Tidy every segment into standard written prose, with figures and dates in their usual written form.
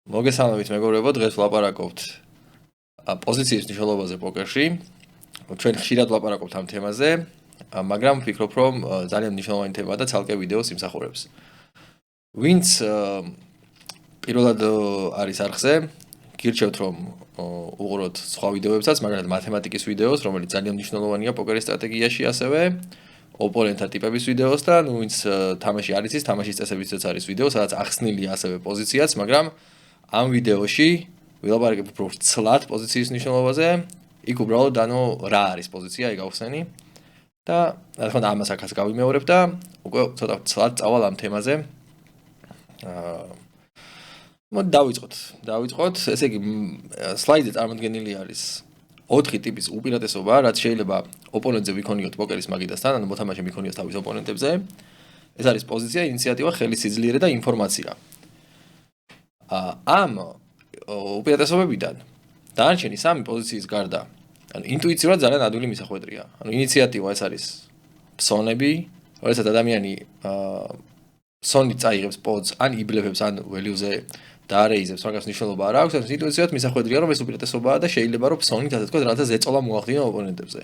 მოგესალმებით მეგობრებო, დღეს ვლაპარაკობთ პოზიციის მნიშვნელობაზე პოკერში. ჩვენ ხშირად ვლაპარაკობთ ამ თემაზე, მაგრამ ვფიქრობ, რომ ძალიან მნიშვნელოვანი თემაა და ცალკე ვიდეოს იმსახურებს. ვინც პირველად არის არხზე, გირჩევთ რომ უყუროთ სხვა ვიდეოებსაც, მაგალითად მათემატიკის ვიდეოს, რომელიც ძალიან მნიშვნელოვანია პოკერის სტრატეგიაში, ასევე ოპონენტთა ტიპების ვიდეოს და ვინც თამაში არ იცის, თამაშის წესებიცაც არის ვიდეო, სადაც ახსნილია ასევე პოზიციაც, მაგრამ ამ ვიდეოში ვილაპარაკებ უფრო ცლად პოზიციის მნიშვნელობაზე, იქ უბრალოდ რა არის პოზიცია, ეგ გავხსენი და რა თქმა უნდა ამას აქაც გავიმეორებ და უკვე ცოტა ცლად წავალ ამ თემაზე. დავიწყოთ, ესე იგი სლაიდზე წარმოდგენილი არის 4 ტიპის უპირატესობა, რაც შეიძლება ოპონენტზე ვიქონიოთ პოკერის მაგიდასთან, ანუ მოთამაშე ვიქონიოს თავის ოპონენტებზე. ეს არის პოზიცია, ინიციატივა, ხელისიძლიერე და ინფორმაცია. ამ უპირატესობებიდან დანარჩენი 3 პოზიციის გარდა, ანუ ინტუიციურად ძალიან ადვილი მისახვედრია. ანუ ინიციატივა ეს არის ფსონები, როდესაც ადამიანი ფსონით წაიღებს პოზს, ან იბლეფებს, ან ველიუზე დაარეიზებს, მაგას მნიშვნელობა არ აქვს, ინტუიციურად მისახვედრია, რომ ეს უპირატესობაა და შეიძლება რომ ფსონით ასე თქვა, რაღაცა ზეწოლა მოახდინო ოპონენტებზე.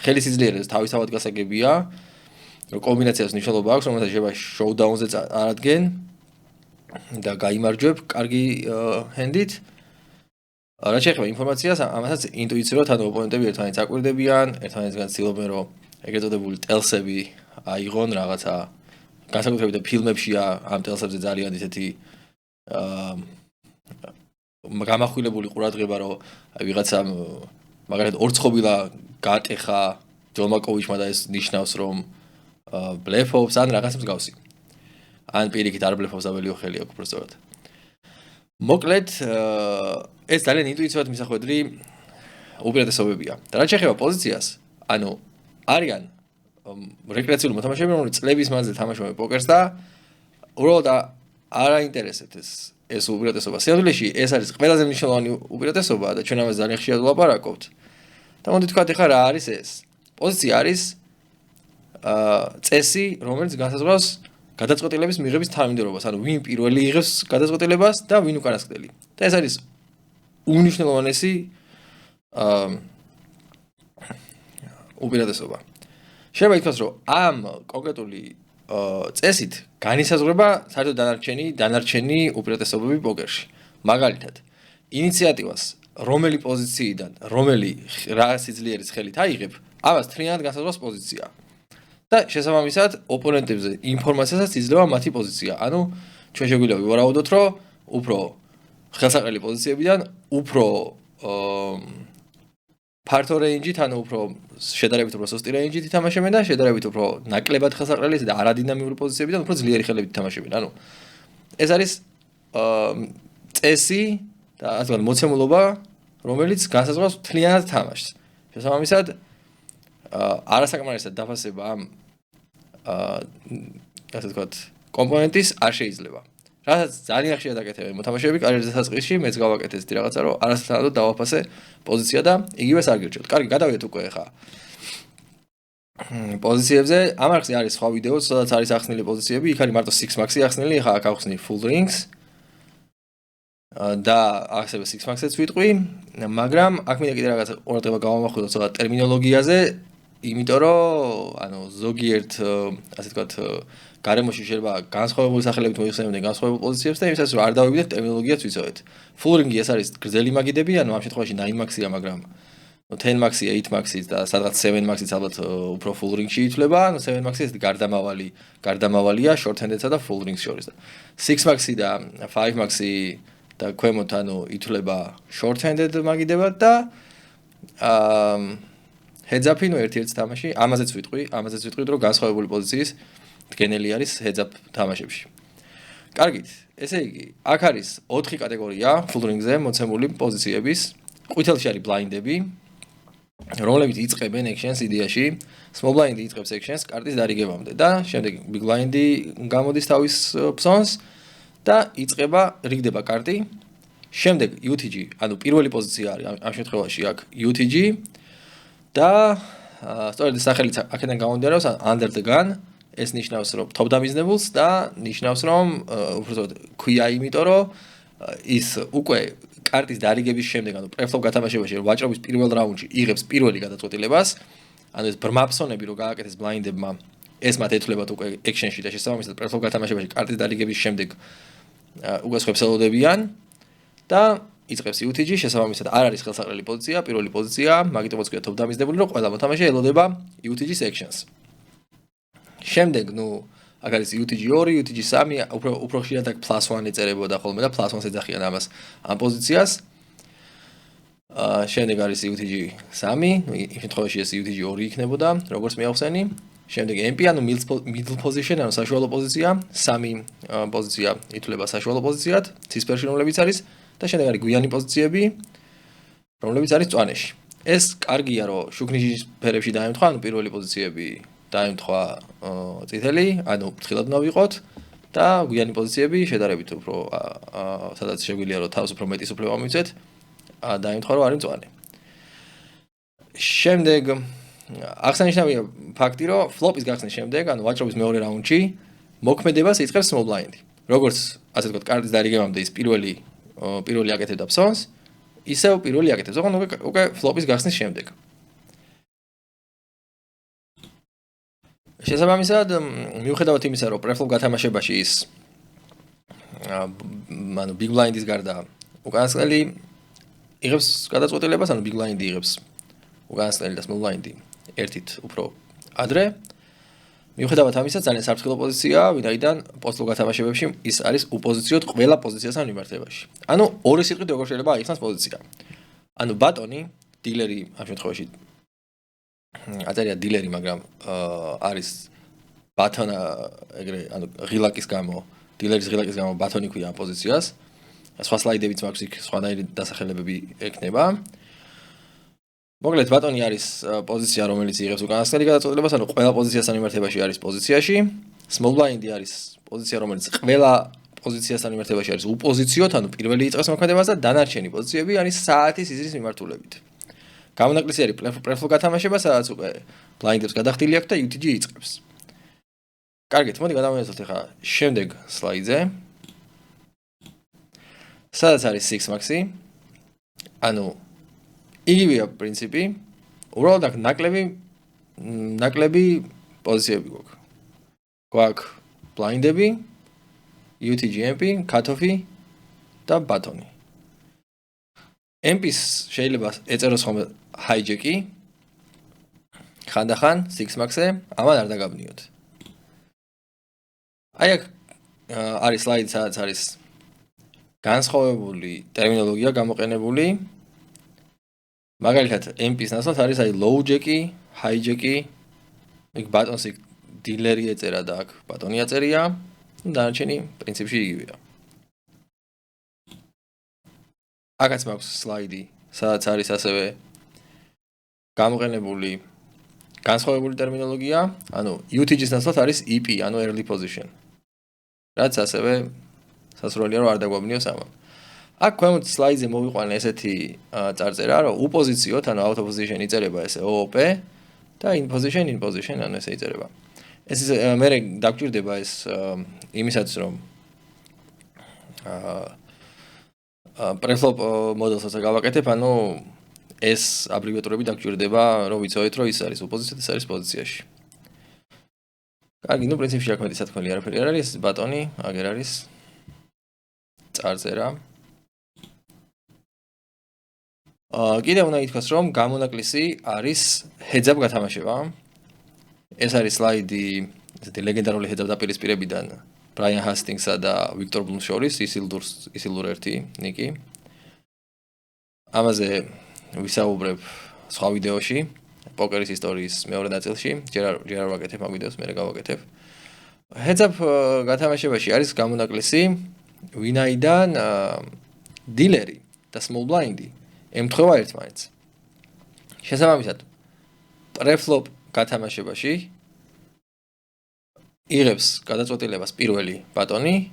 ხელისიძლიერე თავისთავად გასაგებია, რომ კომბინაციას მნიშვნელობა აქვს, რომელსაც შეიძლება შოუდაუნზე წარადგენ და გაიმარჯვებ კარგი ჰენდით. რაც შეეხება ინფორმაციას, ამასაც ინტუიციურად ანუ ოპონენტები ერთმანეთს აკვირდებიან, ერთმანეთსგან ცდილობენ რომ ეგრეთ წოდებული ტელსები აიღონ რაღაცა. განსაკუთრებით ფილმებშია ამ ტელსებზე ძალიან ისეთი გამახვილებული ყურადღება, რომ ვიღაცამ მაგალითად ორცხობილა გატეხა ჯოლმაკოვიჩმა და ეს ნიშნავს რომ ბლეფობს ან რაღაც მსგავსი. ან პირიქით არ ბლეფობს და ველიო ხელი აქვს უბრალოდ. მოკლედ ეს ძალიან ინტუიციურად მისახვედრი უპირატესობებია. და რაც შეეხება პოზიციას, ანუ არიან რეკრეაციული მოთამაშეები, რომლებიც წლების მანძილზე თამაშობენ პოკერს და უბრალოდ არ აინტერესებთ ეს უპირატესობა. სიამოვნებაში ეს არის ყველაზე მნიშვნელოვანი უპირატესობა და ჩვენ ამას ძალიან ხშირად ვლაპარაკობთ. და მოდი თქვათ ახლა რა არის ეს? პოზიცია არის წესი, რომელიც განსაზღვრავს გადაწყვეტილების მიღების თანმიმდევრობას, ანუ ვინ პირველი იღებს გადაწყვეტილებას და ვინ უკანასკნელი. და ეს არის უმნიშვნელოვანესი უპირატესობა. შეიძლება ითქვას, რომ ამ კონკრეტული წესით განისაზღვრება საერთოდ დანარჩენი უპირატესობები პოკერში. მაგალითად, ინიციატივას რომელი პოზიციიდან, რომელი რა სიძლიერის ხელით აიღებ, ამას თლიანად განსაზღვრავს პოზიცია. და შესაბამისად, ოპონენტებზე ინფორმაციასაც იძლევა მათი პოზიცია. ანუ ჩვენ შეგვიძლია ვივარაუდოთ, რომ უფრო ხელსაყრელი პოზიციებიდან, უფრო ფართო რეინჯით, ანუ უფრო შედარებით უფრო სუსტი რეინჯით ითამაშებენ და შედარებით უფრო ნაკლებად ხელსაყრელი და არადინამიური პოზიციებიდან უფრო ძლიერი ხელებით ითამაშებენ. ანუ ეს არის წესი და ასე ვთქვათ, მოცემულობა, რომელიც განსაზღვრავს თლიანად თამაშს. შესაბამისად, არასაკმარისად დაფასება ამ ასე ვთქვათ, კომპონენტის არ შეიძლება. რასაც ძალიან ხშირად აკეთებენ მოთამაშეები კარიერის დასაწყისში, მეც გავაკეთეთ რაღაცა, რომ არასთანადოდ დავაფასე პოზიცია და იგივეს არ გირჩევთ. კარგი, გადავიდეთ უკვე ახლა პოზიციებზე. ამ არხზე არის სხვა ვიდეო, სადაც არის ახსნილი პოზიციები, იქ არის მარტო 6 maxi ახსნილი, ახლა აქ ავხსნი full rings და ასევე 6 maxi-ს ვიტყვი, მაგრამ აქ მინდა კიდე რაღაცა ყურადღება გავამახვილოთ ცოტა ტერმინოლოგიაზე, იმიტომ რომ ანუ ზოგიერთ ასე ვთქვათ გარემოში შეიძლება განსხვავებული სახელებით მოიხსენებდნენ განსხვავებულ პოზიციებს და იმისათვის რომ არ დავივიდეთ ტერმინოლოგიაც ვიცოდეთ. Full ring-ი ეს არის გრძელი მაგიდები, ანუ ამ შემთხვევაში 9 maxi-ია, მაგრამ 10 maxi, 8 maxi და სადღაც 7 maxi-ც ალბათ უფრო full ring-ში ითვლება, ანუ 7 maxi ეს გარდამავალია short-handed-სა და full ring-ს შორის. 6 maxi და 5 maxi და ქვემოთ ანუ ითვლება short-handed მაგიდებად და heads-up-ი ნუ ერთ-ერთი თამაში, ამაზეც ვიტყვი, რომ განსხვავებული პოზიციის დგენელი არის heads-up თამაშებში. კარგით, ესე იგი, აქ არის 4 კატეგორია full ring-ზე მოცემული პოზიციების. ყვითელში არის blind-ები, რომლებიც იწყებენ action-ს იდეაში, small blind-ი იწყებს action-ს კარტის დარიგებამდე და შემდეგ big blind-ი გამოდის თავის ფსონს და იწყება რიგდება კარტი. შემდეგ UTG, ანუ პირველი პოზიცია არის ამ შემთხვევაში აქ UTG და სწორედ სახელიც აქედან გამომდინარეობს under the gun. ეს ნიშნავს რომ თობდამიზნებულს და ნიშნავს რომ უბრალოდ ქვია იმიტომ რომ ის უკვე კარტის დარიგების შემდეგ, ანუ პრეფლოპ გათამაშებაში ვაჭრობის პირველ რაუნდში იღებს პირველი გადაწყვეტილებას, ანუ ეს ბრმაფსონები რო გააკეთეს ბლაინდებმა, ეს მათ ეთვლებათ უკვე ექშენში და შესაბამისად პრეფლოპ გათამაშებაში კარტის დარიგების შემდეგ უკვე სხვებს ელოდებიან და იწყებს UTG, შესაბამისად არ არის ხელსაყრელი პოზიცია, პირველი პოზიცია, მაგიტომაც ქვია top დამიზნებული, რომ ყველა მოთამაშე ელოდება UTG sections. შემდეგ, აქ არის UTG 2, UTG 3, უფრო ხშირად აქ +1 ეწერებოდა ხოლმე და +1-ს ეძახიან ამას ამ პოზიციას. შემდეგ არის UTG 3, იმ შემთხვევაში ეს UTG 2 იქნებოდა, როგორც მეახსენი. შემდეგ MP, ანუ middle position, ანუ საშუალო პოზიცია, 3 პოზიცია ითვლება საშუალო პოზიციად, ცისფერში რომლებიც არის და შემდეგ არის გვიანი პოზიციები, რომლებიც არის მწვანეში. ეს კარგია, რომ შუქნიშის ფერებში დაემთხვა, ანუ პირველი პოზიციები დაემთხვა წითელი, ანუ ფრთხილად უნდა ვიყოთ და გვიანი პოზიციები შედარებით უფრო სადაც შეგვიძლია რომ თავს უფრო მეტი სუფლება მივცეთ, დაემთხვა რომ არის მწვანე. შემდეგ აღსანიშნავია ფაქტი, რომ ფლოპის გახსნის შემდეგ, ანუ ვაჭრობის მეორე რაუნდში მოქმედებას იწყებს small blind. როგორც ასე ვთქვათ, კარტის დარიგებამდე ის პირველი აკეთებდა ფსონს, ისევ პირველი აკეთებს, ოღონდ უკვე ფლოპის გახსნის შემდეგ. შესაბამისად, მიუხედავად იმისა, რომ პრეფლოპ გათამაშებაში ის ანუ big blind-ის გარდა უკანასკნელი იღებს გადაწყვეტილებას, ანუ big blind-ი იღებს უკანასკნელი და small blind-ი ერთით უფრო ადრე. მიუხედავად ამისა, ძალიან საფრთხილო პოზიციაა, ვინაიდან პოსტლო გათამაშებებში ის არის უპოზიციოდ ყველა პოზიციასთან მიმართებაში. ანუ ორი სიტყვით როგორ შეიძლება აიხსნას პოზიცია. ანუ ბატონი, დილერი ამ შემთხვევაში აწერია დილერი, მაგრამ არის ბატონა ეგრე, ანუ ღილაკის გამო, დილერის ღილაკის გამო ბატონი ქვია ამ პოზიციას. სხვა სლაიდებიც მაქვს იქ, სხვადასხვა დასახელებები ექნება. მოკლედ ბატონი არის პოზიცია, რომელიც იღებს უკანასკნელი გადაწყვეტილებას, ანუ ყველა პოზიციასთან მიმართებაში არის პოზიციაში. Small blind არის პოზიცია, რომელიც ყველა პოზიციასთან მიმართებაში არის უპოზიციოდ, ანუ პირველი იწყებს მოქმედებას და დანარჩენი პოზიციები არის საათის იზრის მიმართულებით. გამონაკლისი არის პრეფლოპ გათამაშება, სადაც უკვე ბლაინდებს გადახდილი აქვს და UTG იწყებს. კარგით, მოდი გადავინაცვლოთ ახლა შემდეგ სლაიდზე. სადაც არის 6 maxi. ანუ იგივეა პრინციპი, უბრალოდ აქ ნაკლები პოზიციები გვაქვს. გვაქვს ბლაინდები, UTG MP, cut-off-ი და ბატონი. MP-ს შეიძლება ეწეროს ხოლმე hijack-ი, ხანდახან 6 max-ზე, ამან არ დაგაბნიოთ. აი აქ არის სლაიდი, სადაც არის განსხვავებული ტერმინოლოგია გამოყენებული. მაგალითად, MP-ს ნაცვლად არის აი low jack-ი, high jack-ი, იქ ბატონს იქ დილერი ეწერა და აქ ბატონი აწერია, დანარჩენი პრინციპში იგივეა. აქაც მაქვს სლაიდი, სადაც არის ასევე გამოყენებული განსხვავებული ტერმინოლოგია, ანუ UTG-ს ნაცვლად არის EP, ანუ early position. რაც ასევე სასურველია რომ არ დაგვაბნიოს ამან. აქ ქვემოთ სლაიდზე მოვიყვანე ესეთი წარწერა, რომ უპოზიციოთ, ანუ out of position იწერება ესე OOP და in position, ანუ ესე იწერება. ეს მე დაგჭირდება ეს იმისაც რომ პრეფლოპ მოდელსაც გავაკეთებ, ანუ ეს აბრივიატურები დაგჭირდება, რომ ვიცოდეთ, რომ ის არის უპოზიციოდ, ეს არის პოზიციაში. კარგი, პრინციპში აქ მეტი სათქმელი არაფერი არ არის, ბატონი, აგერ არის წარწერა. კიდევ უნდა ითქვას, რომ გამონაკლისი არის heads-up გათამაშება. ეს არის სლაიდი ესეთი ლეგენდარული heads-up დაპირისპირებიდან ბრაიან ჰასტინგსა და ვიქტორ ბლუმს შორის, ისილდურ ერთი ნიკი. ამაზე ვისაუბრებ სხვა ვიდეოში, პოკერის ისტორიის მეორე ნაწილში, ჯერ არ ვაკეთებ მაგ ვიდეოს, მე გავაკეთებ. heads-up გათამაშებაში არის გამონაკლისი, ვინაიდან დილერი და small blind-ი ემთხვევა ერთმანეთს. შესაბამისად, პრეფლოპ გათამაშებაში იღებს გადაწყვეტილებას პირველი ბატონი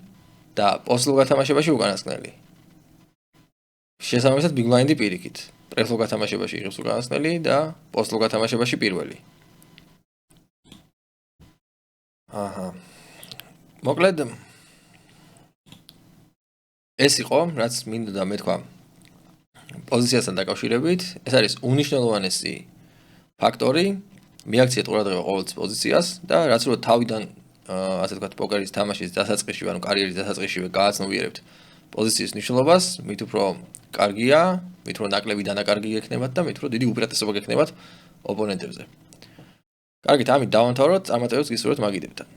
და პოსტლო გათამაშებაში უკანასკნელი. შესაბამისად, big blind-ი პირიქით. პრეფლოპ გათამაშებაში იღებს უკანასკნელი და პოსტლო გათამაშებაში პირველი. მოკლედ ეს იყო, რაც მინდოდა მეთქვა პოზიციასთან დაკავშირებით, ეს არის უნიშნელოვანესი ფაქტორი, მიაქციეთ ყურადღება ყოველთვის პოზიციას და რაც რო თავიდან ასე ვთქვათ, პოკერის თამაშის დასაწყისში, ანუ კარიერის დასაწყისშივე გააცნობიერებთ პოზიციის მნიშვნელობას, მით უფრო კარგია, მით უფრო ნაკლები დანაკარგი გექნებათ და მით უფრო დიდი უპირატესობა გექნებათ ოპონენტებზე. კარგით, ამით დავამთავროთ, წარმატებებს გისურვებთ მაგიდებთან.